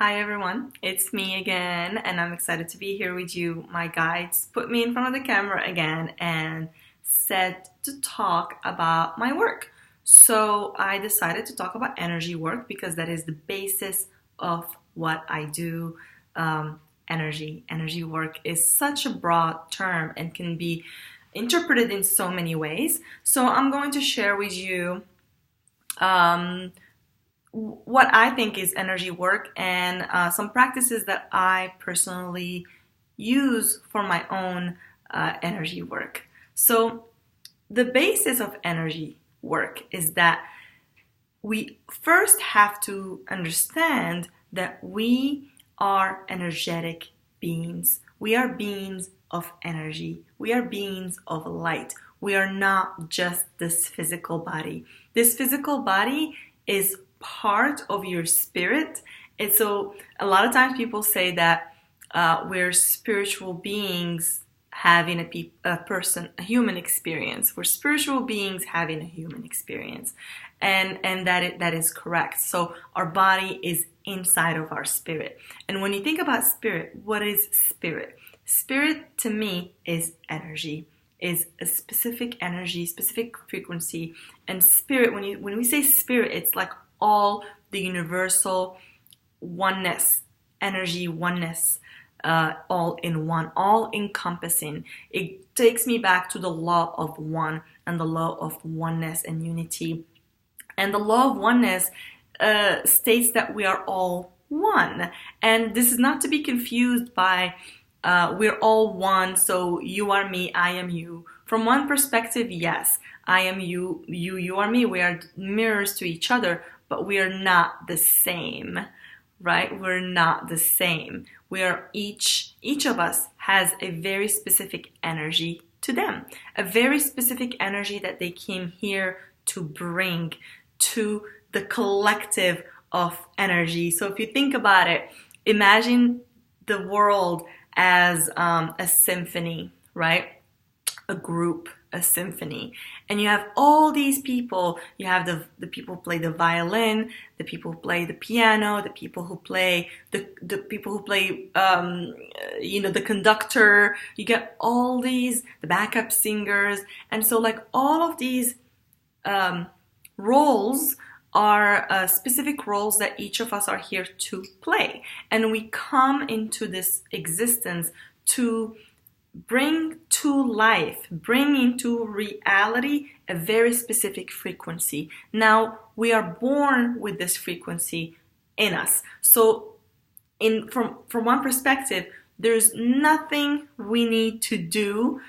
Hi everyone, it's me again, and I'm excited to be here with you. My guides put me in front of the camera again and said to talk about my work. So I decided to talk about energy work because that is the basis of what I do. Energy work is such a broad term and can be interpreted in so many ways. So I'm going to share with you um, what I think is energy work and some practices that I personally use for my own energy work. So, the basis of energy work is that we first have to understand that we are energetic beings. We are beings of energy. We are beings of light. We are not just this physical body. This physical body is part of your spirit. And so a lot of times people say that we're spiritual beings having a human experience. We're spiritual beings having a human experience. And that is correct. So our body is inside of our spirit. And when you think about spirit, what is spirit? Spirit to me is energy, is a specific energy, specific frequency. And spirit, when we say spirit, it's like all the universal oneness, energy oneness, all in one, all encompassing. It takes me back to the law of one and the law of oneness and unity. And the law of oneness states that we are all one. And this is not to be confused by we're all one, so you are me, I am you. From one perspective, yes, I am you, you are me. We are mirrors to each other, but we are not the same, right? We're not the same. We are each of us has a very specific energy to them, a very specific energy that they came here to bring to the collective of energy. So if you think about it, imagine the world as a symphony, right? A group, a symphony. And you have all these people. You have the people who play the violin, the people who play the piano, the people who play the people who play the conductor. You get all these, the backup singers. And so like all of these roles are specific roles that each of us are here to play. And we come into this existence to bring to life, bring into reality a very specific frequency. Now, we are born with this frequency in us. So from one perspective, there's nothing we need to do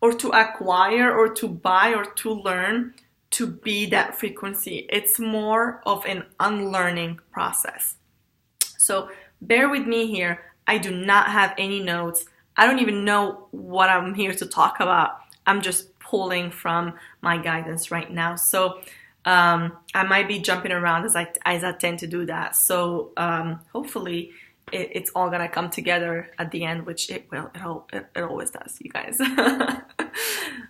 or to acquire or to buy or to learn to be that frequency. It's more of an unlearning process. So bear with me here. I do not have any notes. I don't even know what I'm here to talk about. I'm just pulling from my guidance right now. So I might be jumping around as I tend to do that. So hopefully it's all gonna come together at the end, which it will. It always does, you guys.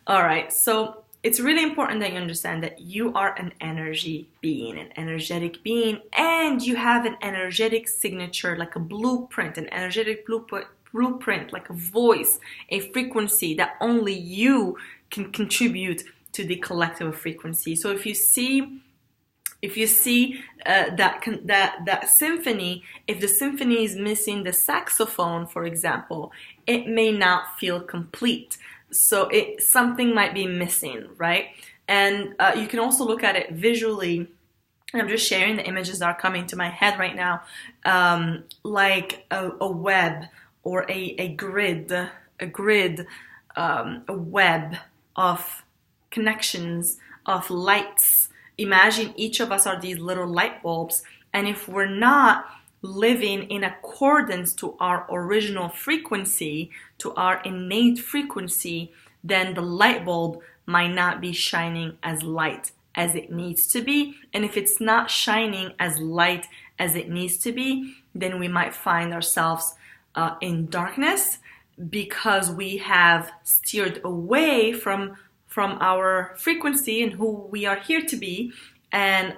All right. So it's really important that you understand that you are an energy being, an energetic being, and you have an energetic signature, like a blueprint, an energetic blueprint, like a voice, a frequency that only you can contribute to the collective frequency. So if you see that symphony, if the symphony is missing the saxophone, for example, it may not feel complete. So something might be missing, right? And you can also look at it visually. I'm just sharing the images that are coming to my head right now, like a web or a grid, a web of connections, of lights. Imagine each of us are these little light bulbs, and if we're not living in accordance to our original frequency, to our innate frequency, then the light bulb might not be shining as light as it needs to be. And if it's not shining as light as it needs to be, then we might find ourselves in darkness because we have steered away from our frequency and who we are here to be, and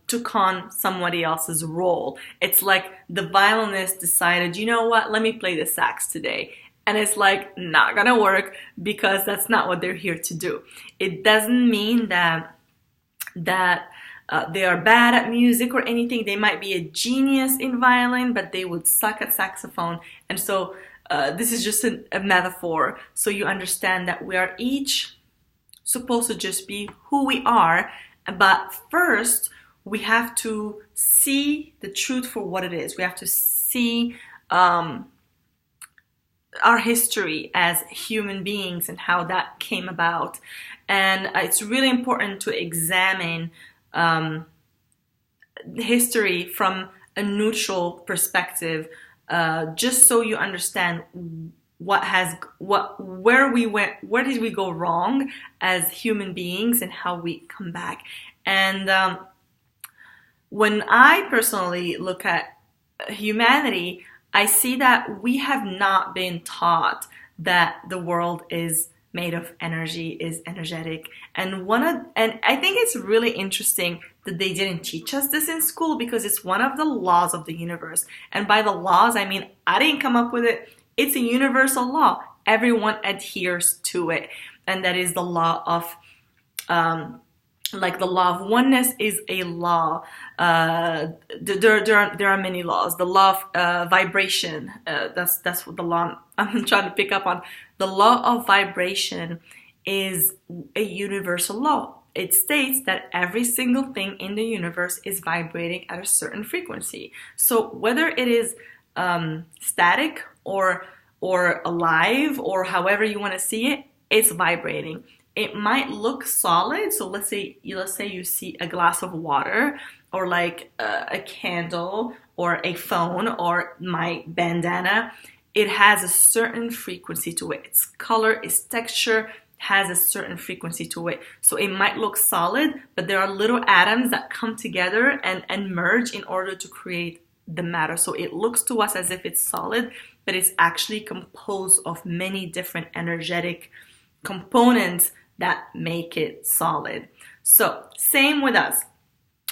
took on somebody else's role. It's like the violinist decided, you know what, let me play the sax today. And it's like not gonna work because that's not what they're here to do. It doesn't mean that they are bad at music or anything. They might be a genius in violin, but they would suck at saxophone. And so this is just a metaphor, so you understand that we are each supposed to just be who we are, but first we have to see the truth for what it is. We have to see our history as human beings and how that came about. And it's really important to examine history from a neutral perspective, just so you understand where we went, where did we go wrong as human beings, and how we come back. And when I personally look at humanity, I see that we have not been taught that the world is made of energy, is energetic. And I think it's really interesting that they didn't teach us this in school, because it's one of the laws of the universe. And by the laws, I mean, I didn't come up with it. It's a universal law. Everyone adheres to it. And that is the law of, like the law of oneness is a law. There are many laws. The law of vibration, that's what the law I'm trying to pick up on. The law of vibration is a universal law. It states that every single thing in the universe is vibrating at a certain frequency. So whether it is static or alive, or however you want to see it, it's vibrating. It might look solid. So let's say you see a glass of water, or like a candle, or a phone, or my bandana. It has a certain frequency to it. Its color, its texture has a certain frequency to it. So it might look solid, but there are little atoms that come together and merge in order to create the matter. So it looks to us as if it's solid, but it's actually composed of many different energetic components that make it solid. So same with us.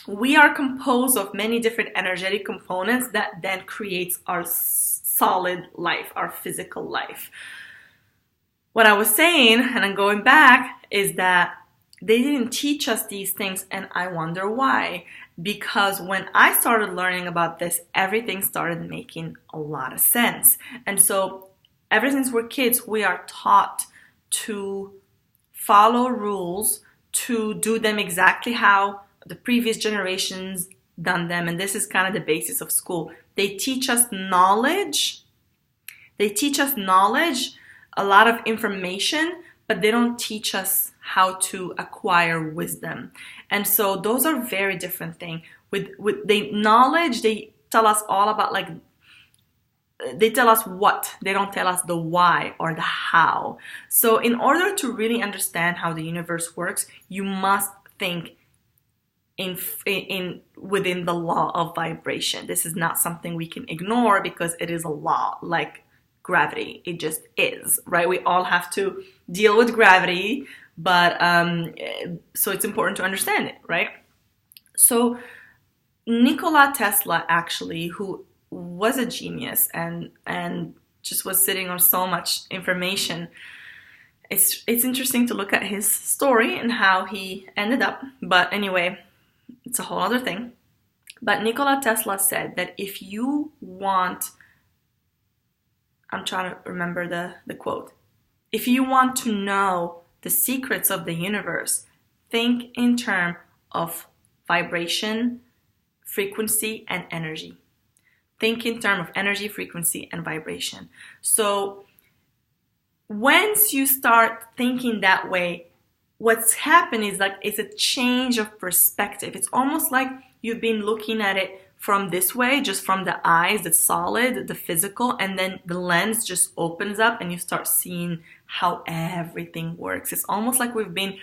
We are composed of many different energetic components that then creates our solid life, our physical life. What I was saying, and I'm going back, is that they didn't teach us these things, and I wonder why. Because when I started learning about this, everything started making a lot of sense. And so ever since we're kids, we are taught to follow rules, to do them exactly how the previous generations done them. And this is kind of the basis of school. They teach us knowledge. A lot of information, but they don't teach us how to acquire wisdom. And so those are very different things. With the knowledge, they tell us all about, like, they tell us what, they don't tell us the why or the how. So in order to really understand how the universe works, you must think within the law of vibration. This is not something we can ignore, because it is a law, like gravity. It just is, right? We all have to deal with gravity, but so it's important to understand it, right? So Nikola Tesla, actually, who was a genius and just was sitting on so much information, it's interesting to look at his story and how he ended up. But anyway, it's a whole other thing. But Nikola Tesla said that if you want, I'm trying to remember the quote, if you want to know the secrets of the universe, think in terms of vibration, frequency, and energy. Think in terms of energy, frequency, and vibration. So once you start thinking that way, what's happened is, like, it's a change of perspective. It's almost like you've been looking at it from this way, just from the eyes, the solid, the physical, and then the lens just opens up and you start seeing how everything works. It's almost like we've been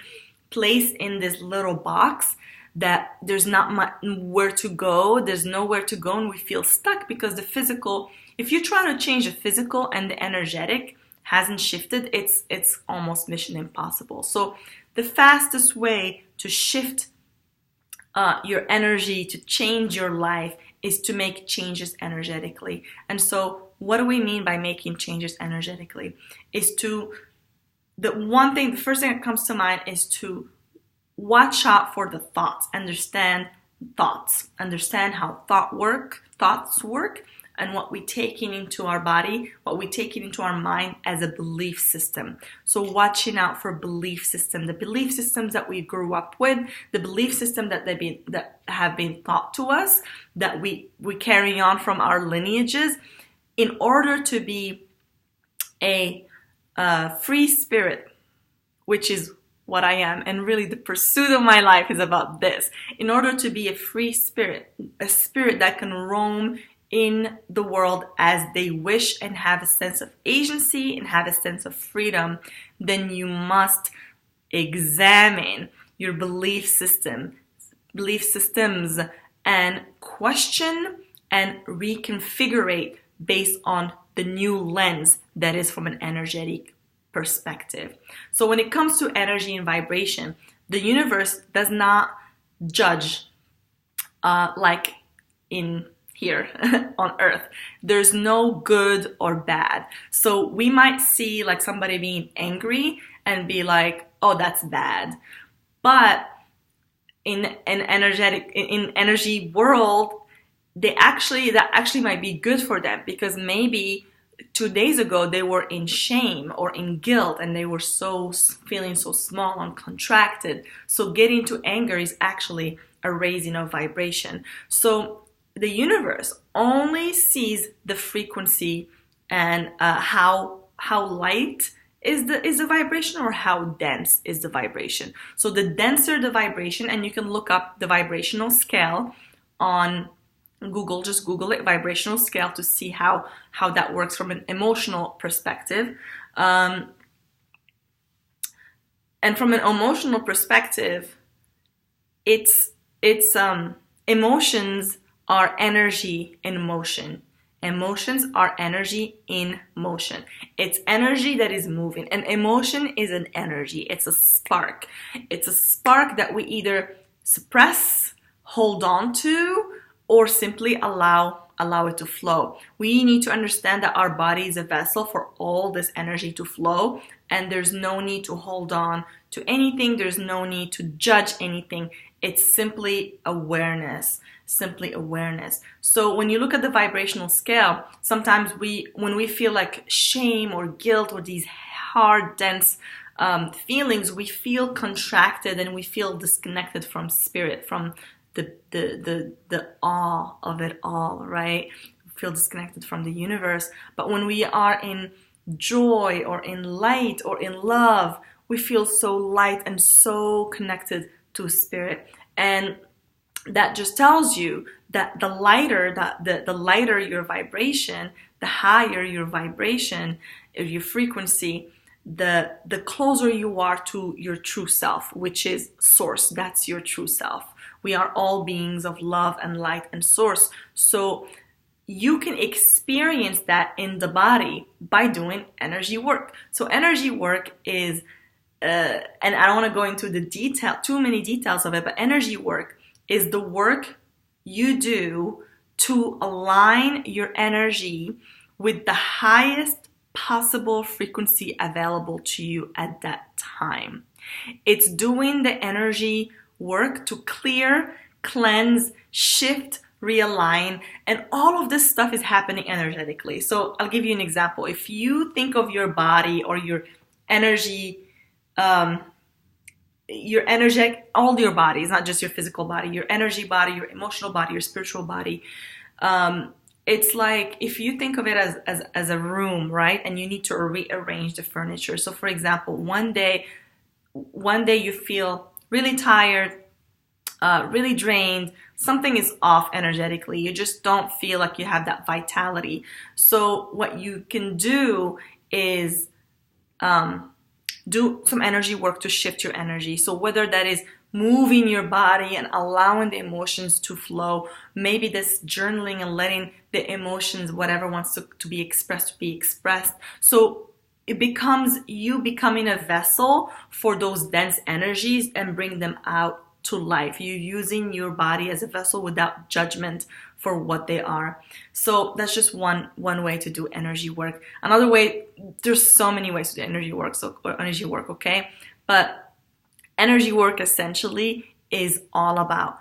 placed in this little box that there's not much where to go. There's nowhere to go, and we feel stuck because the physical, if you're trying to change the physical and the energetic hasn't shifted, it's almost mission impossible. So the fastest way to shift your energy, to change your life, is to make changes energetically. And so what do we mean by making changes energetically? Is to, the first thing that comes to mind is to watch out for the thoughts, understand how thoughts work, and what we take into our body, what we take into our mind as a belief system. So watching out for belief system, the belief systems that we grew up with, the belief system that have been taught to us, that we carry on from our lineages, in order to be a free spirit, which is what I am, and really the pursuit of my life is about this. In order to be a free spirit, a spirit that can roam in the world as they wish and have a sense of agency and have a sense of freedom, then you must examine your belief systems, and question and reconfigure based on the new lens that is from an energetic perspective. So when it comes to energy and vibration, the universe does not judge like in here on earth. There's no good or bad. So we might see like somebody being angry and be like, oh, that's bad. But in an energy world, that actually might be good for them, because maybe 2 days ago they were in shame or in guilt and they were feeling so small and contracted. So getting to anger is actually a raising of vibration. So the universe only sees the frequency and how light is the vibration, or how dense is the vibration. So the denser the vibration, and you can look up the vibrational scale on Google, just Google it, vibrational scale, to see how that works from an emotional perspective. And from an emotional perspective, it's emotions are energy in motion. Emotions are energy in motion. It's energy that is moving. And emotion is an energy. It's a spark. It's a spark that we either suppress, hold on to, or simply allow it to flow. We need to understand that our body is a vessel for all this energy to flow, and there's no need to hold on to anything. There's no need to judge anything. It's simply awareness. So when you look at the vibrational scale, sometimes when we feel like shame or guilt or these hard, dense feelings, we feel contracted and we feel disconnected from spirit, from the awe of it all, right? We feel disconnected from the universe. But when we are in joy or in light or in love, we feel so light and so connected to spirit. And that just tells you that the lighter your vibration, the higher your vibration, your frequency, the closer you are to your true self, which is source. That's your true self. We are all beings of love and light and source. So you can experience that in the body by doing energy work. So energy work is, and I don't want to go into too many details of it, but energy work is the work you do to align your energy with the highest possible frequency available to you at that time. It's doing the energy work to clear, cleanse, shift, realign, and all of this stuff is happening energetically. So I'll give you an example. If you think of your body or your energy, all your bodies, not just your physical body, your energy body, your emotional body, your spiritual body. It's like if you think of it as a room, right? And you need to rearrange the furniture. So for example, one day you feel really tired, really drained, something is off energetically. You just don't feel like you have that vitality. So what you can do is do some energy work to shift your energy. So whether that is moving your body and allowing the emotions to flow, maybe this journaling and letting the emotions, whatever wants to be expressed, So it becomes you becoming a vessel for those dense energies and bring them out to life. You're using your body as a vessel without judgment for what they are. So that's just one way to do energy work. Another way, there's so many ways to do energy work, okay? But energy work essentially is all about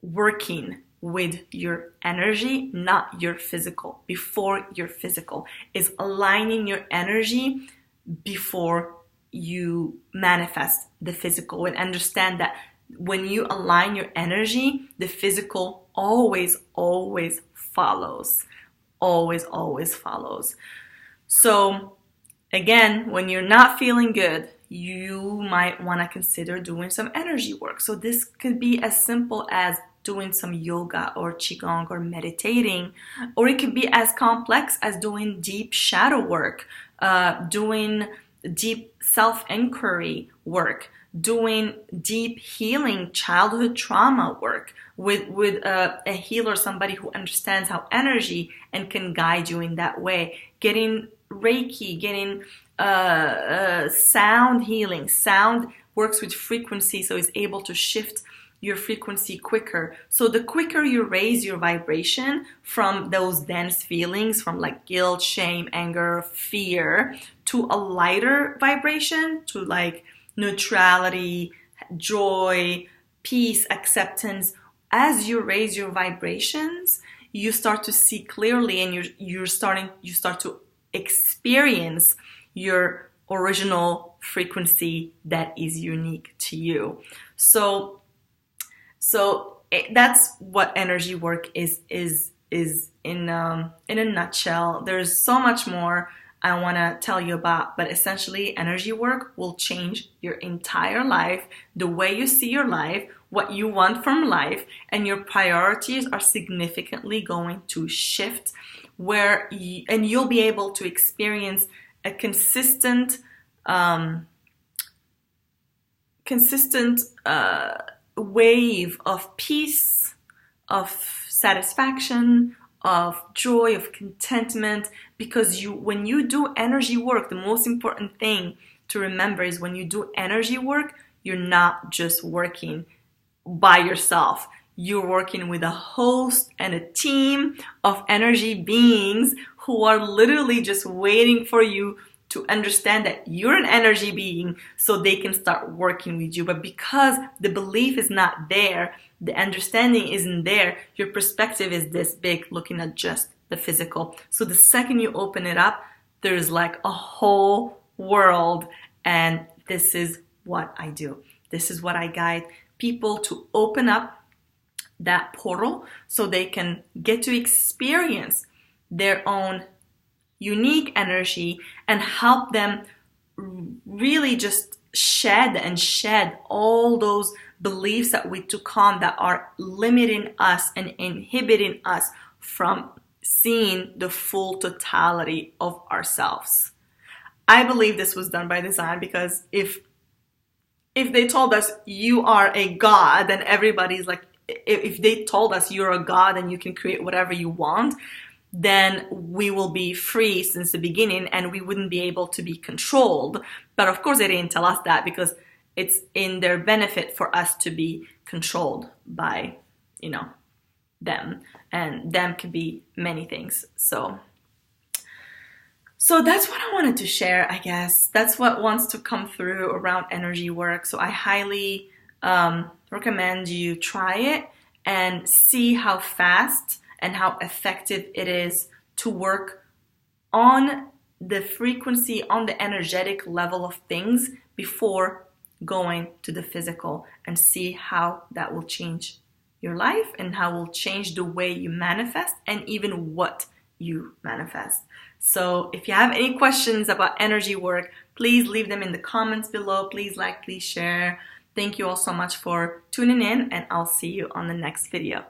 working with your energy, not your physical, before your physical. Is aligning your energy before you manifest the physical, and understand that when you align your energy, the physical always follows. Always follows. So again, when you're not feeling good, you might want to consider doing some energy work. So this could be as simple as doing some yoga or qigong or meditating, or it could be as complex as doing deep shadow work, doing deep self-inquiry work, doing deep healing childhood trauma work with a healer, somebody who understands how energy and can guide you in that way, getting Reiki, getting sound healing. Sound works with frequency, so it's able to shift your frequency quicker. So the quicker you raise your vibration from those dense feelings, from like guilt, shame, anger, fear, to a lighter vibration, to like neutrality, joy, peace, acceptance. As you raise your vibrations, you start to see clearly, and you start to experience your original frequency that is unique to you. So that's what energy work is in a nutshell. There's so much more I want to tell you about, but essentially energy work will change your entire life, the way you see your life, what you want from life, and your priorities are significantly going to shift, and you'll be able to experience a consistent wave of peace, of satisfaction, of joy, of contentment, because when you do energy work, the most important thing to remember is when you do energy work, you're not just working by yourself. You're working with a host and a team of energy beings who are literally just waiting for you to understand that you're an energy being so they can start working with you. But because the belief is not there, the understanding isn't there, your perspective is this big, looking at just the physical. So the second you open it up, there's like a whole world. And this is what I do. This is what I guide people to open up that portal so they can get to experience their own unique energy and help them really just shed all those beliefs that we took on that are limiting us and inhibiting us from seeing the full totality of ourselves. I believe this was done by design, because if they told us you are a god, then everybody's like, if they told us you're a god and you can create whatever you want, then we will be free since the beginning and we wouldn't be able to be controlled. But of course they didn't tell us that, because it's in their benefit for us to be controlled by, them. And them can be many things. So that's what I wanted to share, I guess. That's what wants to come through around energy work. So I highly recommend you try it and see how fast and how effective it is to work on the frequency, on the energetic level of things before going to the physical, and see how that will change your life and how it will change the way you manifest and even what you manifest. So if you have any questions about energy work, please leave them in the comments below. Please like, please share. Thank you all so much for tuning in, and I'll see you on the next video.